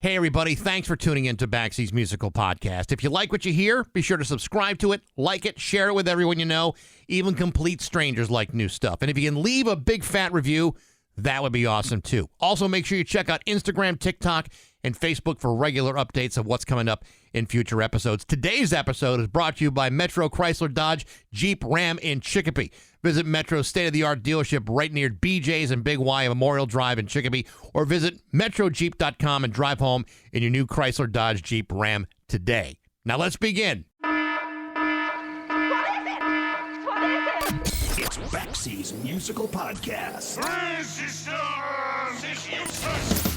Hey, everybody. Thanks for tuning in to Baxie's Musical Podcast. If you like what you hear, be sure to subscribe to it, like it, share it with everyone you know. Even complete strangers like new stuff. And if you can leave a big fat review, that would be awesome, too. Also, make sure you check out Instagram, TikTok, and Facebook for regular updates of what's coming up in future episodes. Today's episode is brought to you by Metro Chrysler Dodge Jeep Ram in Chicopee. Visit Metro's state-of-the-art dealership right near BJ's and Big Y Memorial Drive in Chicopee, or visit metrojeep.com and drive home in your new Chrysler Dodge Jeep Ram today. Now let's begin. It's Baxie's Musical Podcast. Resistance is useless.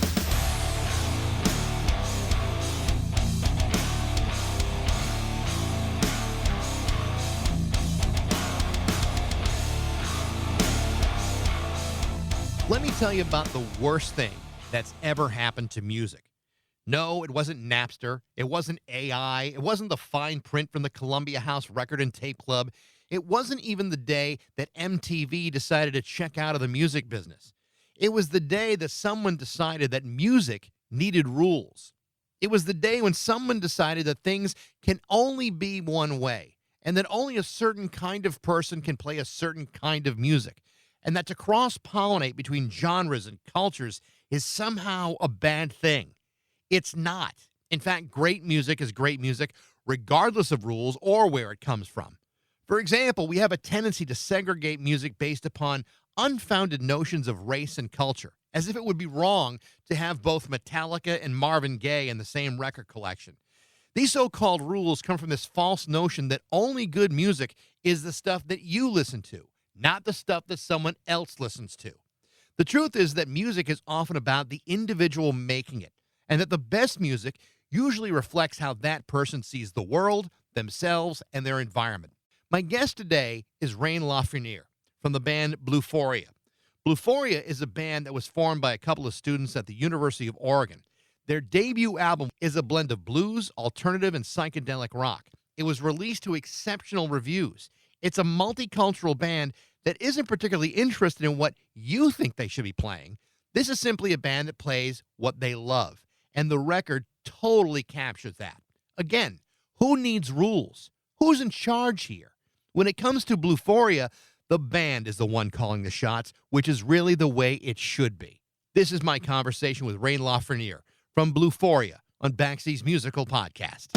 Let me tell you about the worst thing that's ever happened to music. No, it wasn't Napster. It wasn't AI. It wasn't the fine print from the Columbia House Record and Tape Club. It wasn't even the day that MTV decided to check out of the music business. It was the day that someone decided that music needed rules. It was the day when someone decided that things can only be one way, and that only a certain kind of person can play a certain kind of music, and that to cross-pollinate between genres and cultures is somehow a bad thing. It's not. In fact, great music is great music regardless of rules or where it comes from. For example, we have a tendency to segregate music based upon unfounded notions of race and culture, as if it would be wrong to have both Metallica and Marvin Gaye in the same record collection. These so-called rules come from this false notion that only good music is the stuff that you listen to, not the stuff that someone else listens to. The truth is that music is often about the individual making it, and that the best music usually reflects how that person sees the world, themselves, and their environment. My guest today is LaFreniere from the band Bluphoria. Bluphoria is a band that was formed by a couple of students at the University of Oregon. Their debut album is a blend of blues, alternative, and psychedelic rock. It was released to exceptional reviews. It's a multicultural band that isn't particularly interested in what you think they should be playing. This is simply a band that plays what they love, and the record totally captures that. Again, who needs rules? Who's in charge here? When it comes to Bluphoria, the band is the one calling the shots, which is really the way it should be. This is my conversation with LaFreniere from Bluphoria on Baxie's Musical Podcast.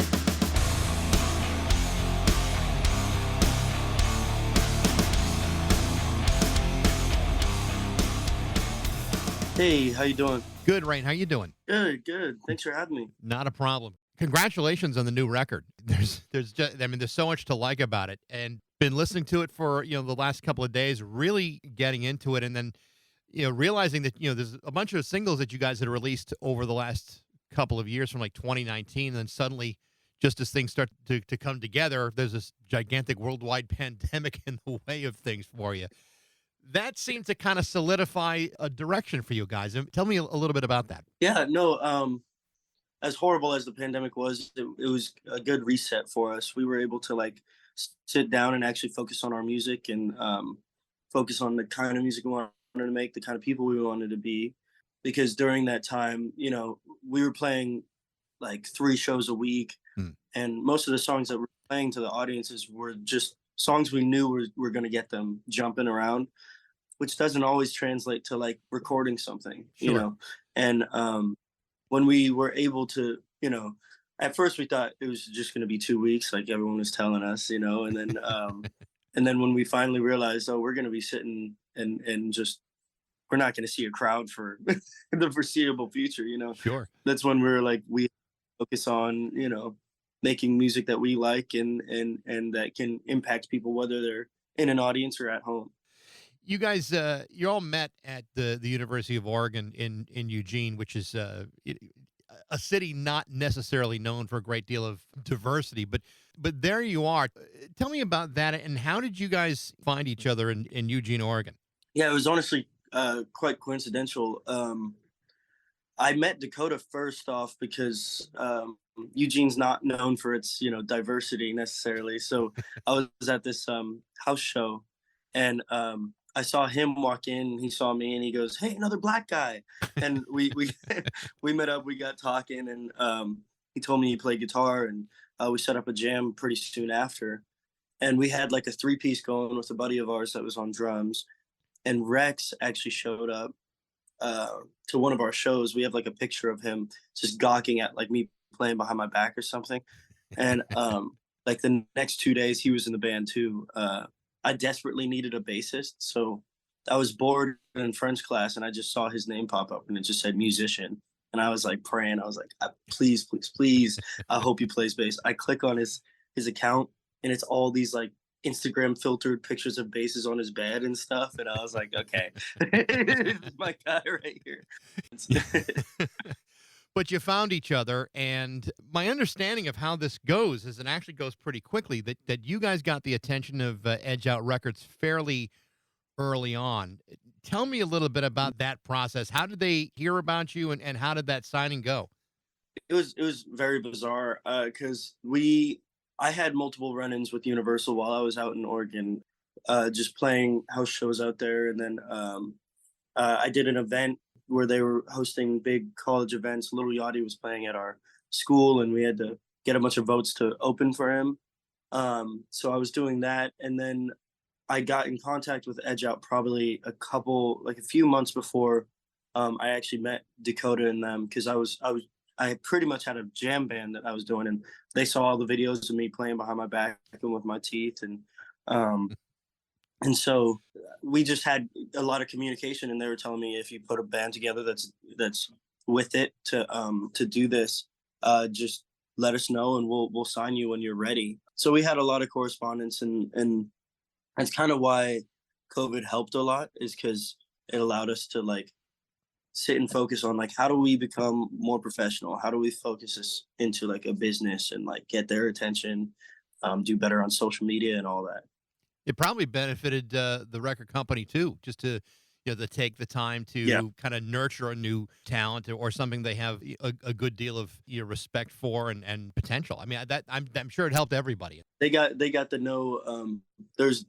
Hey, how you doing? Good, Rain. How you doing? Good. Thanks for having me. Not a problem. Congratulations on the new record. There's so much to like about it, and been listening to it for, the last couple of days, really getting into it, and then, realizing that, there's a bunch of singles that you guys had released over the last couple of years from like 2019, and then suddenly, just as things start to come together, there's this gigantic worldwide pandemic in the way of things for you. That seemed to kind of solidify a direction for you guys. Tell me a little bit about that. Yeah, no, as horrible as the pandemic was, it was a good reset for us. We were able to sit down and actually focus on our music and focus on the kind of music we wanted to make, the kind of people we wanted to be. Because during that time, we were playing like 3 shows a week, and most of the songs that we're playing to the audiences were just songs we knew were going to get them jumping around, which doesn't always translate to recording something, Sure. And when we were able to, at first we thought it was just going to be 2 weeks, like everyone was telling us, and then and then when we finally realized, oh, we're going to be sitting and just, we're not going to see a crowd for the foreseeable future, Sure. That's when we focus on, making music that we like and that can impact people, whether they're in an audience or at home. You guys, you all met at the University of Oregon in Eugene, which is a city not necessarily known for a great deal of diversity, but there you are. Tell me about that, and how did you guys find each other in Eugene, Oregon? Yeah, it was honestly quite coincidental. I met Dakota first off because Eugene's not known for its, diversity necessarily. So I was at this house show, and I saw him walk in, he saw me, and he goes, "Hey, another black guy." And we we met up, we got talking, and he told me he played guitar, and we set up a jam pretty soon after. And we had like a three-piece going with a buddy of ours that was on drums. And Rex actually showed up to one of our shows. We have like a picture of him just gawking at like me playing behind my back or something. And like the next 2 days, he was in the band too. I desperately needed a bassist, so I was bored in French class, and I just saw his name pop up, and it just said musician. And I was like praying. I was like, please, please, please. I hope he plays bass. I click on his account, and it's all these like Instagram filtered pictures of basses on his bed and stuff. And I was like, okay, this is my guy right here. But you found each other, and my understanding of how this goes is it actually goes pretty quickly. That you guys got the attention of Edge Out Records fairly early on. Tell me a little bit about that process. How did they hear about you, and how did that signing go? It was very bizarre because I had multiple run-ins with Universal while I was out in Oregon, just playing house shows out there, and then I did an event where they were hosting big college events. Little Yachty was playing at our school, and we had to get a bunch of votes to open for him. So I was doing that, and then I got in contact with Edge Out probably a few months before I actually met Dakota and them, because I pretty much had a jam band that I was doing, and they saw all the videos of me playing behind my back and with my teeth, um, and so we just had a lot of communication. And they were telling me, if you put a band together that's with it to do this, just let us know, and we'll sign you when you're ready. So we had a lot of correspondence, and that's kind of why COVID helped a lot, is because it allowed us to like sit and focus on like, how do we become more professional? How do we focus this into like a business and like get their attention, do better on social media and all that. It probably benefited the record company too, just to to take the time Yeah, to kind of nurture a new talent, or something they have a good deal of respect for, and potential. I mean, I'm sure it helped everybody. they got to know there's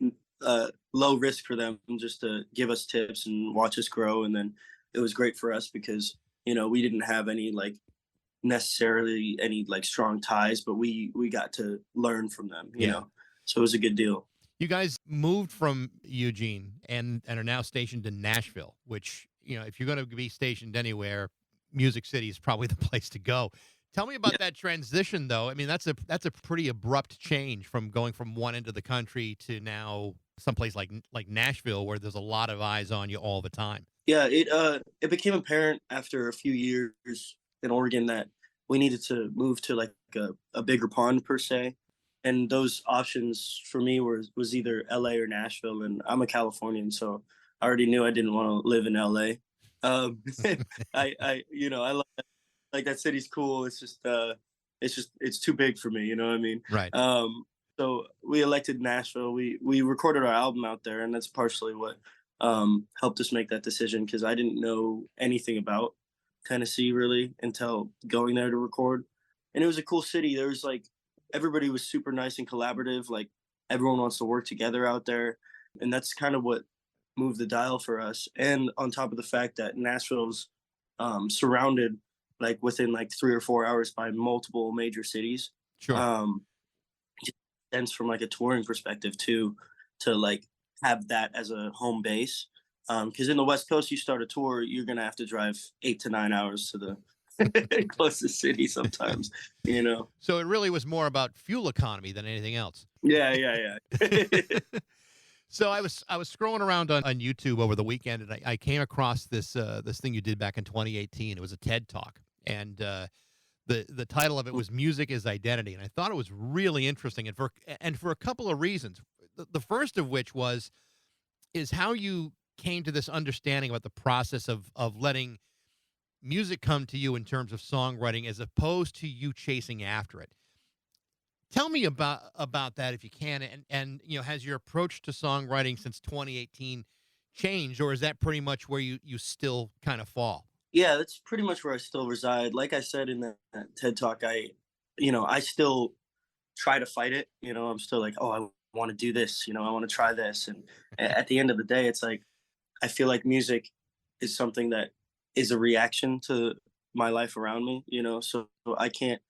low risk for them just to give us tips and watch us grow. And then it was great for us because we didn't have any like necessarily any like strong ties, but we got to learn from them, Yeah. so it was a good deal. You guys moved from Eugene and are now stationed in Nashville, which, if you're going to be stationed anywhere, Music City is probably the place to go. Tell me about that transition, though. I mean, that's a pretty abrupt change from going from one end of the country to now someplace like Nashville, where there's a lot of eyes on you all the time. Yeah, it became apparent after a few years in Oregon that we needed to move to like a bigger pond per se. And those options for me was either LA or Nashville. And I'm a Californian, so I already knew I didn't want to live in LA. I like that city's cool. It's too big for me, you know what I mean? Right. So we elected Nashville. We recorded our album out there, and that's partially what helped us make that decision, because I didn't know anything about Tennessee really until going there to record. And it was a cool city. There was like everybody was super nice and collaborative. Like everyone wants to work together out there, and that's kind of what moved the dial for us. And on top of the fact that Nashville's surrounded like within like 3 or 4 hours by multiple major cities. Sure. Just sense from like a touring perspective too, to like have that as a home base. Because in the West Coast, you start a tour, you're gonna have to drive 8 to 9 hours to the closest city sometimes. So it really was more about fuel economy than anything else. Yeah. So I was scrolling around on YouTube over the weekend, and I came across this thing you did back in 2018. It was a TED Talk, and the title of it was "Music is Identity," and I thought it was really interesting, and for a couple of reasons. The first of which is how you came to this understanding about the process of letting music come to you in terms of songwriting, as opposed to you chasing after it. Tell me about that if you can, and has your approach to songwriting since 2018 changed, or is that pretty much where you still kind of fall? Yeah, that's pretty much where I still reside. Like I said in that TED Talk, I still try to fight it. I'm still like, oh, I want to do this, I want to try this. And at the end of the day, it's like, I feel like music is something that is a reaction to my life around me, so I can't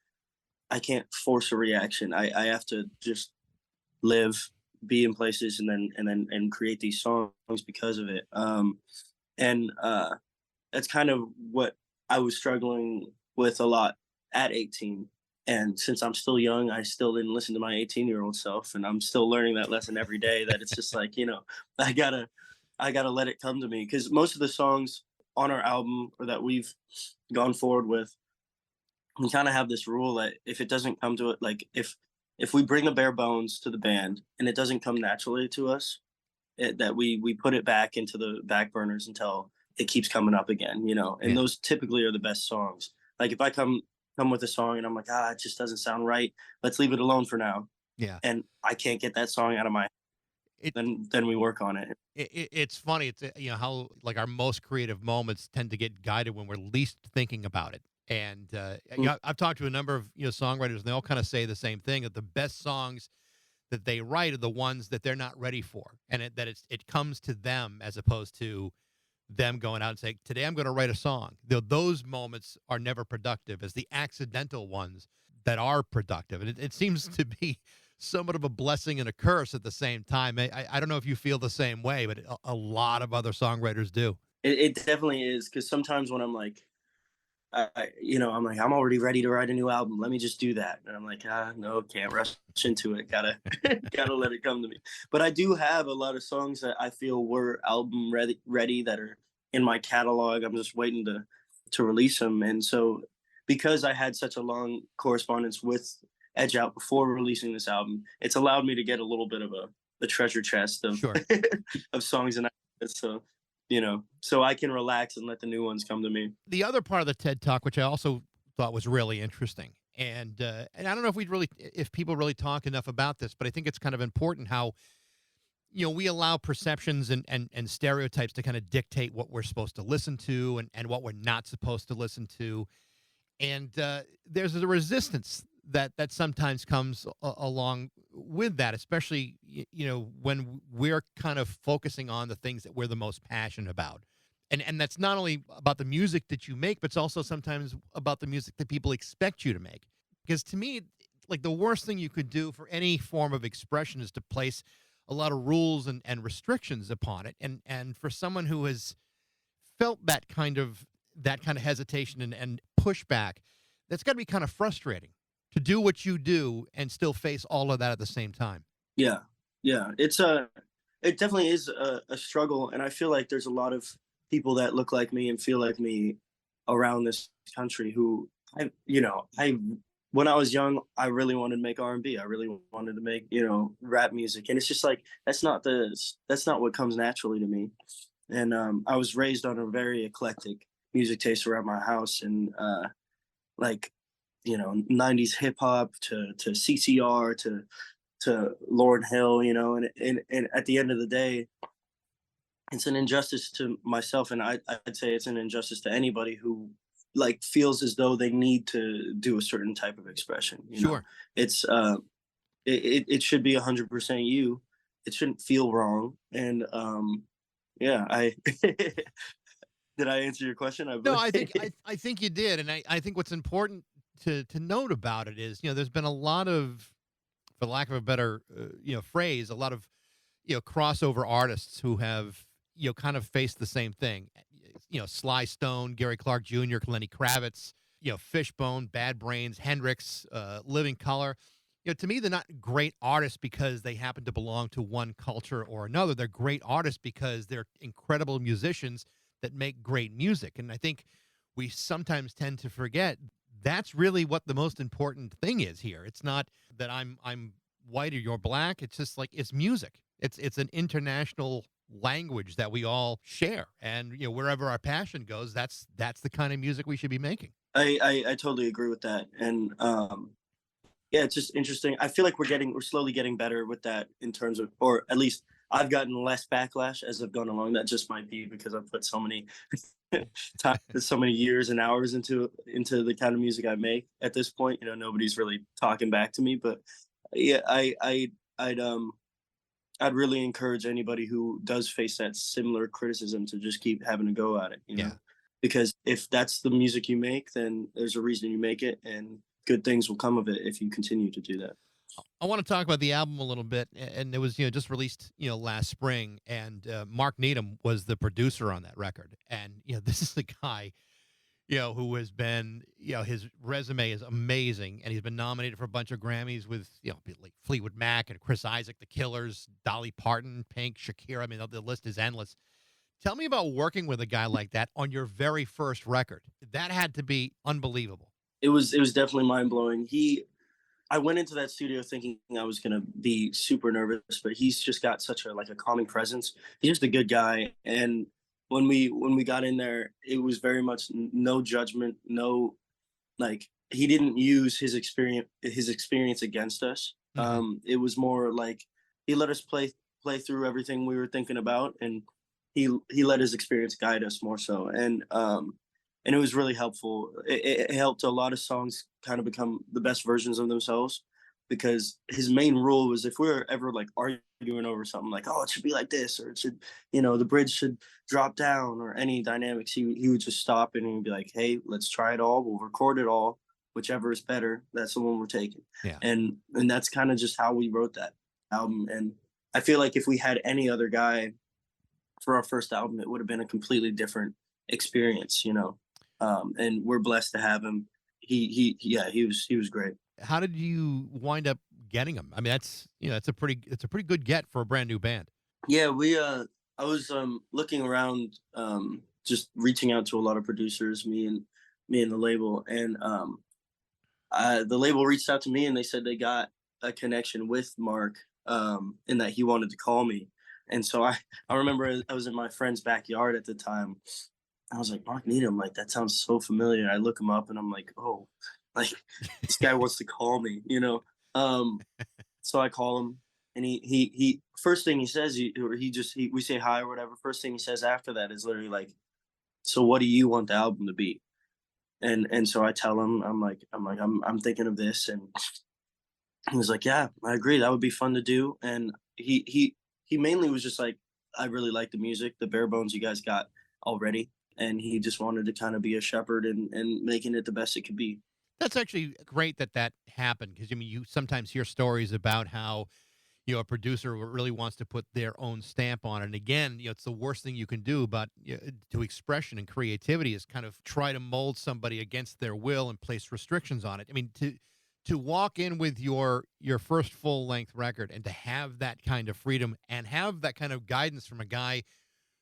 force a reaction. I have to just live, be in places, and create these songs because of it. And That's kind of what I was struggling with a lot at 18. And since I'm still young, I still didn't listen to my 18-year-old self, and I'm still learning that lesson every day. That it's just like, I gotta I gotta let it come to me, because most of the songs on our album, or that we've gone forward with, we kind of have this rule that if it doesn't come to it, like if we bring a bare bones to the band and it doesn't come naturally to us, that we put it back into the back burners until it keeps coming up again, and Yeah. those typically are the best songs. Like if I come with a song and I'm like, it just doesn't sound right, let's leave it alone for now, Yeah. and I can't get that song out of my, It, then we work on it. it's funny. It's how like our most creative moments tend to get guided when we're least thinking about it. And Mm. I've talked to a number of songwriters, and they all kind of say the same thing, that the best songs that they write are the ones that they're not ready for, and that it comes to them as opposed to them going out and saying, "Today I'm going to write a song." Those moments are never productive as the accidental ones that are productive, and it seems to be somewhat of a blessing and a curse at the same time. I don't know if you feel the same way, but a lot of other songwriters do. It definitely is, because sometimes when I'm like, I'm like, I'm already ready to write a new album. Let me just do that. And I'm like, no, can't rush into it. Gotta, gotta let it come to me. But I do have a lot of songs that I feel were album ready that are in my catalog. I'm just waiting to release them. And so, because I had such a long correspondence with Edge Out before releasing this album, it's allowed me to get a little bit of a treasure chest of Sure. of songs and ideas. So, so I can relax and let the new ones come to me. The other part of the TED Talk, which I also thought was really interesting, and I don't know if people really talk enough about this, but I think it's kind of important how we allow perceptions and stereotypes to kind of dictate what we're supposed to listen to and what we're not supposed to listen to, and there's a resistance that sometimes comes along with that, especially when we're kind of focusing on the things that we're the most passionate about, and that's not only about the music that you make, but it's also sometimes about the music that people expect you to make. Because to me, like the worst thing you could do for any form of expression is to place a lot of rules and restrictions upon it, and for someone who has felt that kind of hesitation and pushback, that's got to be kind of frustrating to do what you do and still face all of that at the same time. Yeah, yeah. It definitely is a struggle, and I feel like there's a lot of people that look like me and feel like me around this country who I when I was young, I really wanted to make R&B. I really wanted to make rap music, and it's just like that's not what comes naturally to me. And I was raised on a very eclectic music taste around my house, and like 90s hip hop to CCR to Lauren Hill, and at the end of the day, it's an injustice to myself, and I'd say it's an injustice to anybody who like feels as though they need to do a certain type of expression. Sure. It's it should be 100% you. It shouldn't feel wrong, and yeah, I did I answer your question? I No, believe. I think you did, and I think what's important to note about it is there's been a lot of, for lack of a better phrase, a lot of crossover artists who have kind of faced the same thing. Sly Stone, Gary Clark Jr., Lenny Kravitz, Fishbone, Bad Brains, Hendrix, Living Color. To me, they're not great artists because they happen to belong to one culture or another. They're great artists because they're incredible musicians that make great music. And I think we sometimes tend to forget that's really what the most important thing is here. It's not that I'm white or you're black. It's just like it's music. It's an international language that we all share, and wherever our passion goes, that's the kind of music we should be making. I totally agree with that, and yeah, it's just interesting. I feel like we're slowly getting better with that, in terms of, or at least I've gotten less backlash as I've gone along. That just might be because I've put so many so many years and hours into the kind of music I make at this point. Nobody's really talking back to me, but yeah, I'd I'd really encourage anybody who does face that similar criticism to just keep having a go at it, you know? Yeah. Because if that's the music you make, then there's a reason you make it, and good things will come of it if you continue to do that. I want to talk about the album a little bit, and it was just released last spring, and Mark Needham was the producer on that record, and this is the guy who has been his resume is amazing, and he's been nominated for a bunch of Grammys with like Fleetwood Mac and Chris Isaac, The Killers, Dolly Parton, Pink, Shakira. I mean the list is endless. Tell me about working with a guy like that on your very first record. That had to be unbelievable. It was definitely mind blowing. I went into that studio thinking I was gonna be super nervous, but he's just got such a like a calming presence. He's just a good guy, and when we got in there, it was very much no judgment, no like he didn't use his experience against us. Hmm. It was more like he let us play through everything we were thinking about, and he let his experience guide us more so, and it was really helpful. It helped a lot of songs kind of become the best versions of themselves because his main rule was if we were ever like arguing over something like, oh, it should be like this, or it should, the bridge should drop down, or any dynamics, he would just stop and he'd be like, hey, let's try it all. We'll record it all. Whichever is better, that's the one we're taking. Yeah. And that's kind of just how we wrote that album. And I feel like if we had any other guy for our first album, it would have been a completely different experience, and we're blessed to have him. He was great. How did you wind up getting him? I mean, it's a pretty good get for a brand new band. Yeah, I was looking around, just reaching out to a lot of producers, me and the label, and the label reached out to me and they said they got a connection with Mark, and that he wanted to call me. And so I remember I was in my friend's backyard at the time. I was like, Mark Needham, like that sounds so familiar. I look him up and I'm like, oh, like this guy wants to call me. Um, so I call him, and he first thing he says, we say hi or whatever. First thing he says after that is literally like, so what do you want the album to be? And so I tell him, I'm thinking of this, and he was like, yeah, I agree, that would be fun to do. And he mainly was just like, I really like the music, the bare bones you guys got already, and he just wanted to kind of be a shepherd and making it the best it could be. That's actually great that happened, because I mean, you sometimes hear stories about how a producer really wants to put their own stamp on it. And again, it's the worst thing you can do about to expression and creativity is kind of try to mold somebody against their will and place restrictions on it. I mean, to walk in with your first full length record and to have that kind of freedom and have that kind of guidance from a guy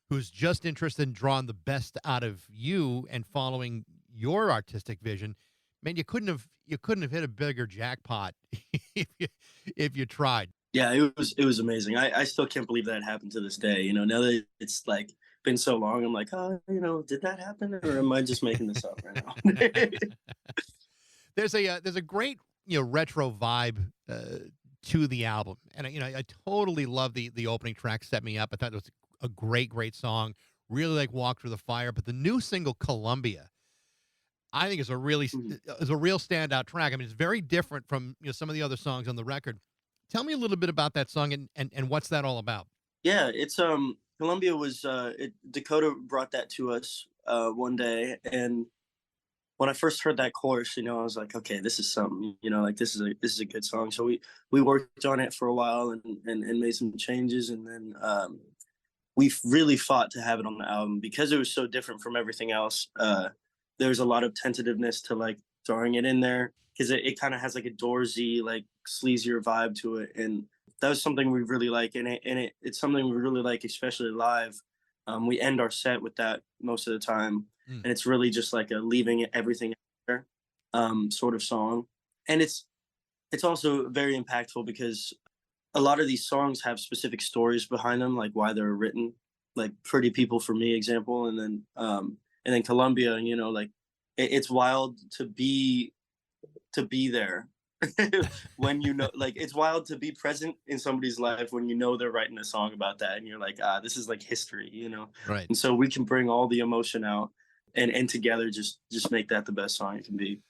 who's just interested in drawing the best out of you and following your artistic vision, man, you couldn't have hit a bigger jackpot if you tried. Yeah, it was amazing. I still can't believe that happened to this day. Now that it's like been so long, I'm like, oh, did that happen, or am I just making this up right now? There's a great retro vibe to the album, and I totally love the opening track, Set Me Up. I thought it was a great song. Really like Walk Through the Fire, but the new single Columbia, I think is a real standout track. I mean, it's very different from some of the other songs on the record. Tell me a little bit about that song and what's that all about? Yeah, it's Columbia was Dakota brought that to us one day, and when I first heard that chorus, I was like, okay, this is something, like this is a good song. So we worked on it for a while and made some changes, and then we really fought to have it on the album because it was so different from everything else. There's a lot of tentativeness to like throwing it in there because it kind of has like a Doorsy, like sleazier vibe to it, and that was something we really like, and it's something we really like, especially live. We end our set with that most of the time, and it's really just like a leaving everything there sort of song, and it's also very impactful because a lot of these songs have specific stories behind them, like why they're written, like Pretty People for me example, and then Columbia, like it's wild to be there when like it's wild to be present in somebody's life when they're writing a song about that, and you're like, this is like history. Right. And so we can bring all the emotion out and together just make that the best song it can be.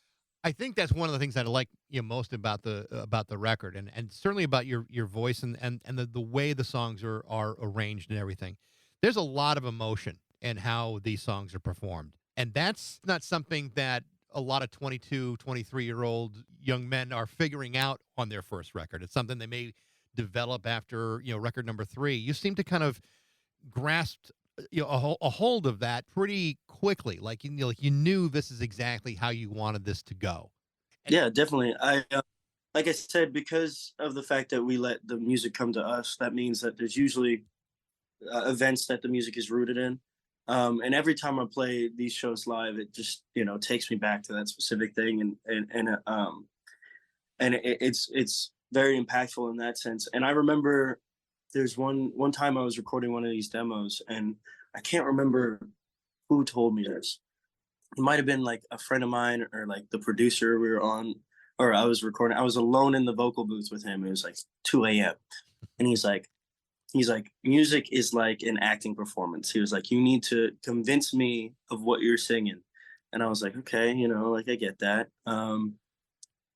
I think that's one of the things that I like most about the record, and certainly about your voice and the way the songs are arranged and everything. There's a lot of emotion in how these songs are performed, and that's not something that a lot of 22, 23-year-old young men are figuring out on their first record. It's something they may develop after record number 3. You seem to kind of grasped a hold of that pretty quickly. Like like you knew this is exactly how you wanted this to go. And Yeah, definitely. I like I said, because of the fact that we let the music come to us, that means that there's usually events that the music is rooted in. And every time I play these shows live, it just takes me back to that specific thing, and it's very impactful in that sense. And I remember there's one time I was recording one of these demos, and I can't remember who told me this. It might have been like a friend of mine or like the producer we were on, or I was recording. I was alone in the vocal booth with him. It was like 2 a.m. And he's like, music is like an acting performance. He was like, you need to convince me of what you're singing. And I was like, okay, like I get that.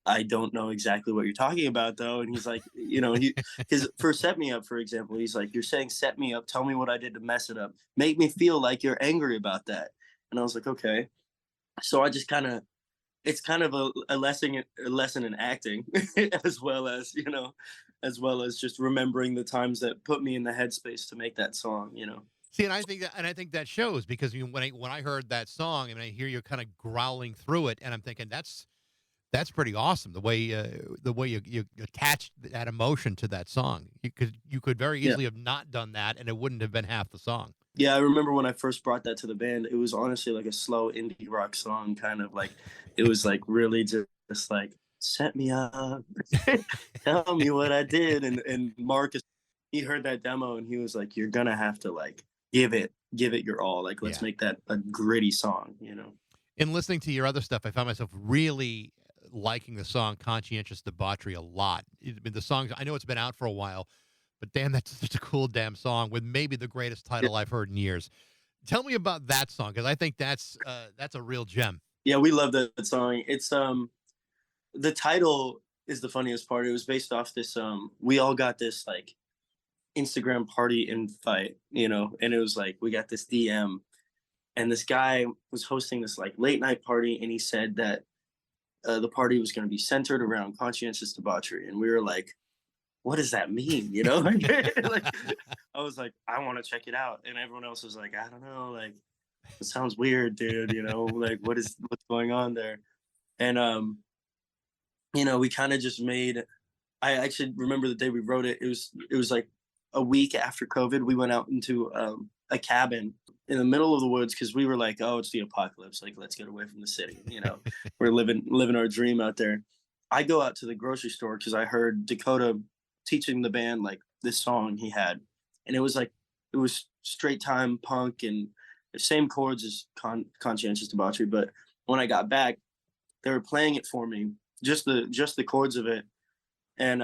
I don't know exactly what you're talking about though. And he's like, because for Set Me Up, for example, he's like, you're saying set me up, tell me what I did to mess it up. Make me feel like you're angry about that. And I was like, okay. So I just it's kind of a lesson in acting, as well as just remembering the times that put me in the headspace to make that song. see, and I think that shows because when I heard that song and I hear you kind of growling through it, and I'm thinking that's pretty awesome the way you attached that emotion to that song. You could very Yeah. easily have not done that, and it wouldn't have been half the song. Yeah, I remember when I first brought that to the band, it was honestly like a slow indie rock song, kind of like it was like really just like set me up, tell me what I did, and Marcus, he heard that demo and he was like, "You're gonna have to like give it your all. Like let's Yeah. make that a gritty song." In listening to your other stuff, I found myself really liking the song "Conscientious Debauchery" a lot. The songs, I know it's been out for a while, but damn, that's such a cool damn song with maybe the greatest title I've heard in years. Tell me about that song because I think that's a real gem. Yeah, we love that song. It's the title is the funniest part. It was based off this we all got this like Instagram party invite, and it was like we got this DM, and this guy was hosting this like late night party, and he said that the party was going to be centered around conscientious debauchery, and we were like, what does that mean? Like, I was like, I want to check it out, and everyone else was like, I don't know, like it sounds weird, dude. Like what's going on there? And we kind of just made. I actually remember the day we wrote it. It was like a week after COVID. We went out into a cabin in the middle of the woods because we were like, oh, it's the apocalypse. Like, let's get away from the city. We're living our dream out there. I go out to the grocery store because I heard Dakota teaching the band like this song he had, and it was straight time punk and the same chords as conscientious debauchery. But when I got back, they were playing it for me, just the chords of it, and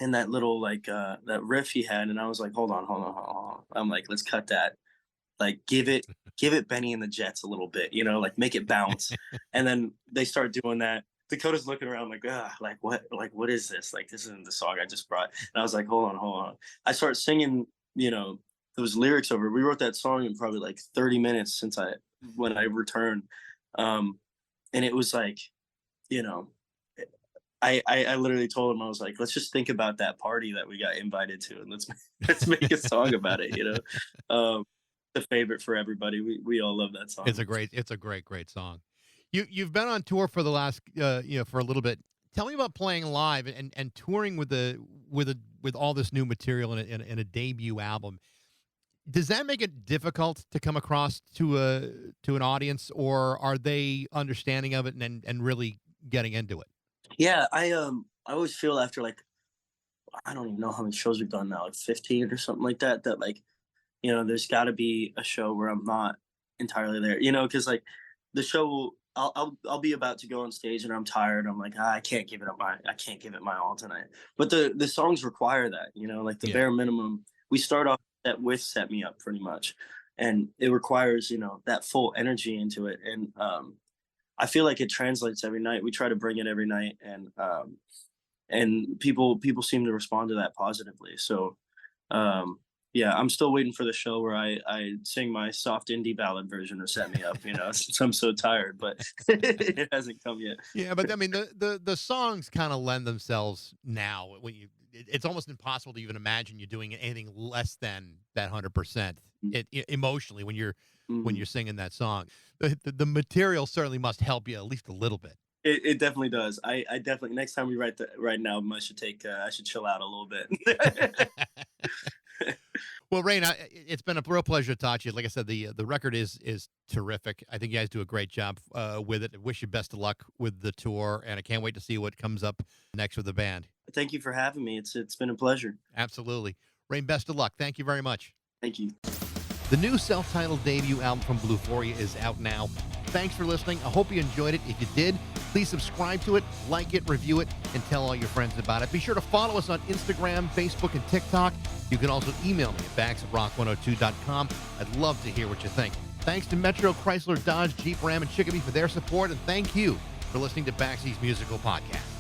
that little like that riff he had, and I was like, hold on. I'm like, let's cut that. Like, give it Benny and the Jets a little bit, like make it bounce. And then they start doing that. Dakota's looking around like, like what is this? Like, this isn't the song I just brought. And I was like, hold on. I start singing, those lyrics over. We wrote that song in probably like 30 minutes when I returned. And it was like, I literally told him, I was like, let's just think about that party that we got invited to, and let's make a song about it. The favorite for everybody. We all love that song. It's a great song. You've been on tour for the last for a little bit. Tell me about playing live and touring with all this new material in a debut album. Does that make it difficult to come across to an audience, or are they understanding of it and really getting into it? Yeah, I always feel after like, I don't even know how many shows we've done now, like 15 or something like that. That like, there's got to be a show where I'm not entirely there. Because like the show, I'll be about to go on stage and I'm tired. I'm like, I can't give it my all tonight. But the songs require that. Like the bare minimum. We start off with Set Me Up pretty much, and it requires that full energy into it. And I feel like it translates every night. We try to bring it every night, and people seem to respond to that positively. So yeah, I'm still waiting for the show where I sing my soft indie ballad version of "Set Me Up." Since I'm so tired, but it hasn't come yet. Yeah, but I mean, the songs kind of lend themselves now. When it's almost impossible to even imagine you doing anything less than that 100%. Emotionally when you're singing that song, the material certainly must help you at least a little bit. It definitely does. I definitely next time we write an album, I should chill out a little bit. Well, Rain, it's been a real pleasure to talk to you. Like I said, the record is terrific. I think you guys do a great job with it. I wish you best of luck with the tour, and I can't wait to see what comes up next with the band. Thank you for having me. It's been a pleasure. Absolutely. Rain, best of luck. Thank you very much. Thank you. The new self-titled debut album from Bluphoria is out now. Thanks for listening. I hope you enjoyed it. If you did, please subscribe to it, like it, review it, and tell all your friends about it. Be sure to follow us on Instagram, Facebook, and TikTok. You can also email me at bax@rock102.com. I'd love to hear what you think. Thanks to Metro, Chrysler, Dodge, Jeep, Ram, and Chicopee for their support, and thank you for listening to Baxie's Musical Podcast.